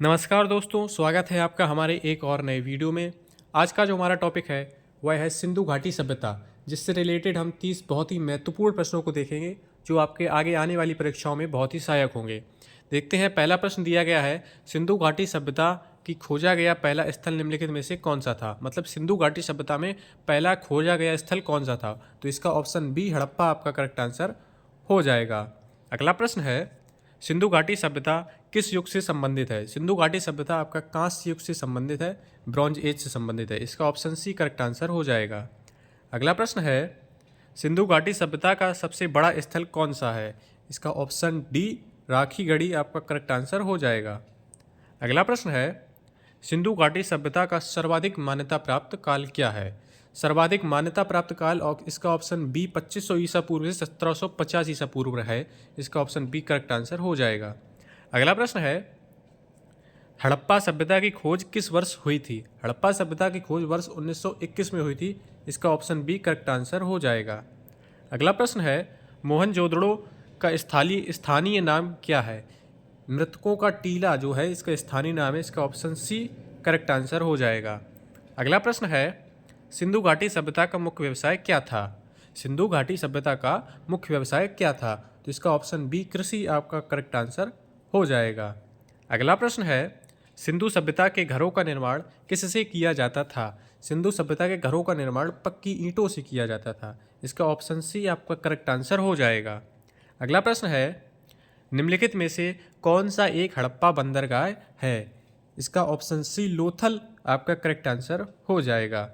नमस्कार दोस्तों, स्वागत है आपका हमारे एक और नए वीडियो में। आज का जो हमारा टॉपिक है वह है सिंधु घाटी सभ्यता, जिससे रिलेटेड हम 30 बहुत ही महत्वपूर्ण प्रश्नों को देखेंगे जो आपके आगे आने वाली परीक्षाओं में बहुत ही सहायक होंगे। देखते हैं, पहला प्रश्न दिया गया है, सिंधु घाटी सभ्यता की खोजा गया पहला स्थल निम्नलिखित में से कौन सा था। मतलब सिंधु घाटी सभ्यता में पहला खोजा गया स्थल कौन सा था। तो इसका ऑप्शन बी हड़प्पा आपका करेक्ट आंसर हो जाएगा। अगला प्रश्न है, सिंधु घाटी सभ्यता किस युग से संबंधित है। सिंधु घाटी सभ्यता आपका कांस्य युग से संबंधित है, ब्रॉन्ज एज से संबंधित है। इसका ऑप्शन सी करेक्ट आंसर हो जाएगा। अगला प्रश्न है, सिंधु घाटी सभ्यता का सबसे बड़ा स्थल कौन सा है। इसका ऑप्शन डी राखीगढ़ी आपका करेक्ट आंसर हो जाएगा। अगला प्रश्न है, सिंधु घाटी सभ्यता का सर्वाधिक मान्यता प्राप्त काल क्या है। सर्वाधिक मान्यता प्राप्त काल, और इसका ऑप्शन बी 2500 ईसा पूर्व से 1750 ईसा पूर्व है। इसका ऑप्शन बी करेक्ट आंसर हो जाएगा। अगला प्रश्न है, हड़प्पा सभ्यता की खोज किस वर्ष हुई थी। हड़प्पा सभ्यता की खोज वर्ष 1921 में हुई थी। इसका ऑप्शन बी करेक्ट आंसर हो जाएगा। अगला प्रश्न है, मोहनजोदड़ो का स्थानीय नाम क्या है। मृतकों का टीला जो है इसका स्थानीय नाम है। इसका ऑप्शन सी करेक्ट आंसर हो जाएगा। अगला प्रश्न है, सिंधु घाटी सभ्यता का मुख्य व्यवसाय क्या था। सिंधु घाटी सभ्यता का मुख्य व्यवसाय क्या था। तो इसका ऑप्शन बी कृषि आपका करेक्ट आंसर हो जाएगा। अगला प्रश्न है, सिंधु सभ्यता के घरों का निर्माण किससे किया जाता था। सिंधु सभ्यता के घरों का निर्माण पक्की ईंटों से किया जाता था। इसका ऑप्शन सी आपका करेक्ट आंसर हो जाएगा। अगला प्रश्न है, निम्नलिखित में से कौन सा एक हड़प्पा बंदरगाह है। इसका ऑप्शन सी लोथल आपका करेक्ट आंसर हो जाएगा।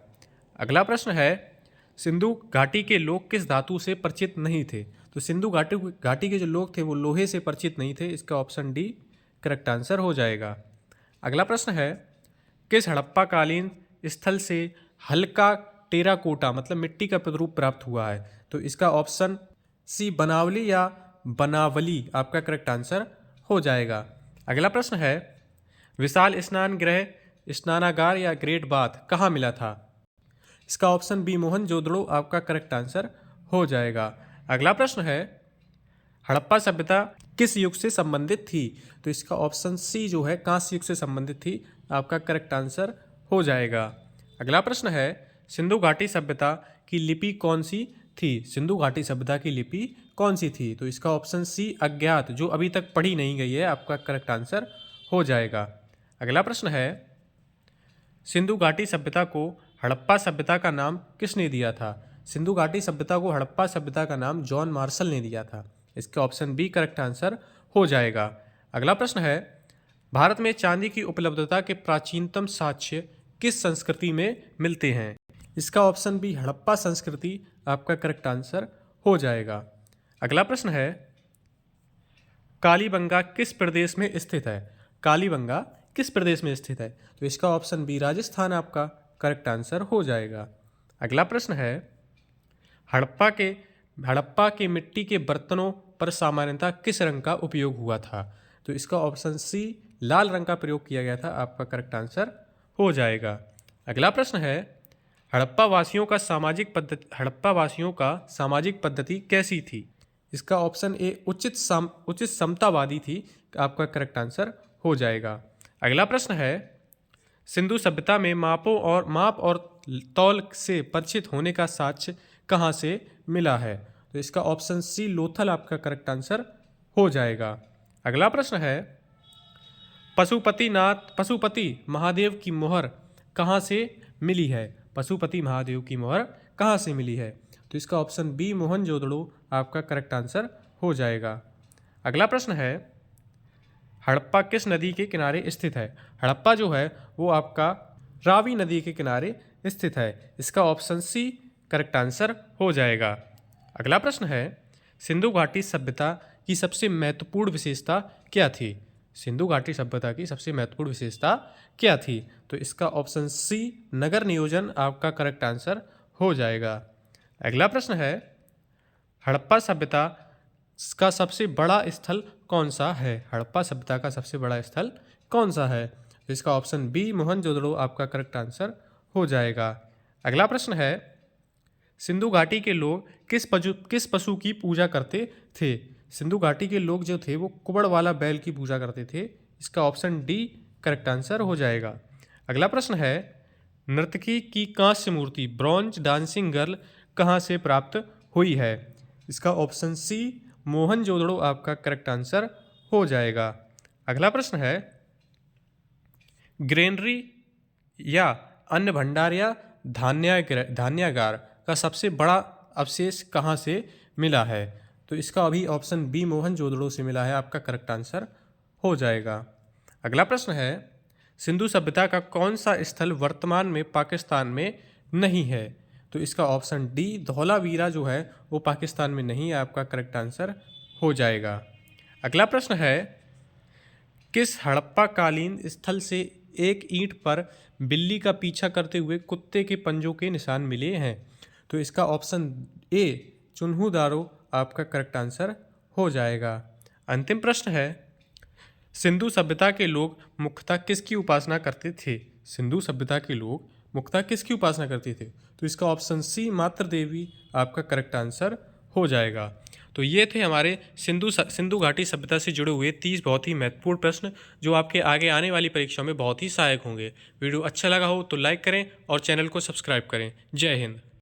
अगला प्रश्न है, सिंधु घाटी के लोग किस धातु से परिचित नहीं थे। तो सिंधु घाटी के जो लोग थे वो लोहे से परिचित नहीं थे। इसका ऑप्शन डी करेक्ट आंसर हो जाएगा। अगला प्रश्न है, किस हड़प्पा कालीन स्थल से हल्का टेराकोटा मतलब मिट्टी का प्रतिरूप प्राप्त हुआ है। तो इसका ऑप्शन सी बनावली या बनावली आपका करेक्ट आंसर हो जाएगा। अगला प्रश्न है, विशाल स्नान गृह स्नानागार या ग्रेट बाथ कहाँ मिला था। इसका ऑप्शन बी मोहनजोदड़ो आपका करेक्ट आंसर हो जाएगा। अगला प्रश्न है, हड़प्पा सभ्यता किस युग से संबंधित थी। तो इसका ऑप्शन सी जो है कांस्य युग से संबंधित थी। आपका करेक्ट आंसर हो जाएगा। अगला प्रश्न है, सिंधु घाटी सभ्यता की लिपि कौन सी थी। सिंधु घाटी सभ्यता की लिपि कौन सी थी। तो इसका ऑप्शन सी अज्ञात, जो अभी तक पढ़ी नहीं गई है, आपका करेक्ट आंसर हो जाएगा। अगला प्रश्न है, सिंधु घाटी सभ्यता को हड़प्पा सभ्यता का नाम किसने दिया था। सिंधु घाटी सभ्यता को हड़प्पा सभ्यता का नाम जॉन मार्शल ने दिया था। इसका ऑप्शन बी करेक्ट आंसर हो जाएगा। अगला प्रश्न है, भारत में चांदी की उपलब्धता के प्राचीनतम साक्ष्य किस संस्कृति में मिलते हैं। इसका ऑप्शन बी हड़प्पा संस्कृति आपका करेक्ट आंसर हो जाएगा। अगला प्रश्न है, कालीबंगा किस प्रदेश में स्थित है। कालीबंगा किस प्रदेश में स्थित है। तो इसका ऑप्शन बी राजस्थान आपका करेक्ट आंसर हो जाएगा। अगला प्रश्न है, हड़प्पा के मिट्टी के बर्तनों पर सामान्यतः किस रंग का उपयोग हुआ था। तो इसका ऑप्शन सी लाल रंग का प्रयोग किया गया था। आपका करेक्ट आंसर हो जाएगा। अगला प्रश्न है, हड़प्पा वासियों का सामाजिक पद्धति कैसी थी। इसका ऑप्शन ए उचित समतावादी थी। आपका करेक्ट आंसर हो जाएगा। अगला प्रश्न है, सिंधु सभ्यता में माप और तौल से परिचित होने का साक्ष्य कहाँ से मिला है। तो इसका ऑप्शन सी लोथल आपका करेक्ट आंसर हो जाएगा। अगला प्रश्न है, पशुपति महादेव की मोहर कहाँ से मिली है। पशुपति महादेव की मोहर कहाँ से मिली है। तो इसका ऑप्शन बी मोहनजोदड़ो आपका करेक्ट आंसर हो जाएगा। अगला प्रश्न है, हड़प्पा किस नदी के किनारे स्थित है। हड़प्पा जो है वो आपका रावी नदी के किनारे स्थित है। इसका ऑप्शन सी करेक्ट आंसर हो जाएगा। अगला प्रश्न है, सिंधु घाटी सभ्यता की सबसे महत्वपूर्ण विशेषता क्या थी। सिंधु घाटी सभ्यता की सबसे महत्वपूर्ण विशेषता क्या थी। तो इसका ऑप्शन सी नगर नियोजन आपका करेक्ट आंसर हो जाएगा। अगला प्रश्न है, हड़प्पा सभ्यता का सबसे बड़ा स्थल कौन सा है। हड़प्पा सभ्यता का सबसे बड़ा स्थल कौन सा है। तो इसका ऑप्शन बी मोहनजोदड़ो आपका करेक्ट आंसर हो जाएगा। अगला प्रश्न है, सिंधु घाटी के लोग किस पशु की पूजा करते थे। सिंधु घाटी के लोग जो थे वो कुबड़ वाला बैल की पूजा करते थे। इसका ऑप्शन डी करेक्ट आंसर हो जाएगा। अगला प्रश्न है, नर्तकी की कांस्य मूर्ति ब्रॉन्ज डांसिंग गर्ल कहाँ से प्राप्त हुई है? इसका ऑप्शन सी मोहनजोदड़ो आपका करेक्ट आंसर हो जाएगा। अगला प्रश्न है, ग्रेनरी या अन्न भंडार या धान्यागार का सबसे बड़ा अवशेष कहाँ से मिला है? तो इसका अभी ऑप्शन बी मोहनजोदड़ो से मिला है, आपका करेक्ट आंसर हो जाएगा। अगला प्रश्न है, सिंधु सभ्यता का कौन सा स्थल वर्तमान में पाकिस्तान में नहीं है? तो इसका ऑप्शन डी धौलावीरा जो है वो पाकिस्तान में नहीं है, आपका करेक्ट आंसर हो जाएगा। अगला प्रश्न है, किस हड़प्पा कालीन स्थल से एक ईंट पर बिल्ली का पीछा करते हुए कुत्ते के पंजों के निशान मिले हैं? तो इसका ऑप्शन ए चुन्हू आपका करेक्ट आंसर हो जाएगा। अंतिम प्रश्न है, सिंधु सभ्यता के लोग मुख्यतः किसकी उपासना करते थे? सिंधु सभ्यता के लोग मुख्यतः किसकी उपासना करते थे? तो इसका ऑप्शन सी मातृ देवी आपका करेक्ट आंसर हो जाएगा। तो ये थे हमारे सिंधु घाटी सभ्यता से जुड़े हुए 30 बहुत ही महत्वपूर्ण प्रश्न जो आपके आगे आने वाली परीक्षा में बहुत ही सहायक होंगे। वीडियो अच्छा लगा हो तो लाइक करें और चैनल को सब्सक्राइब करें। जय हिंद।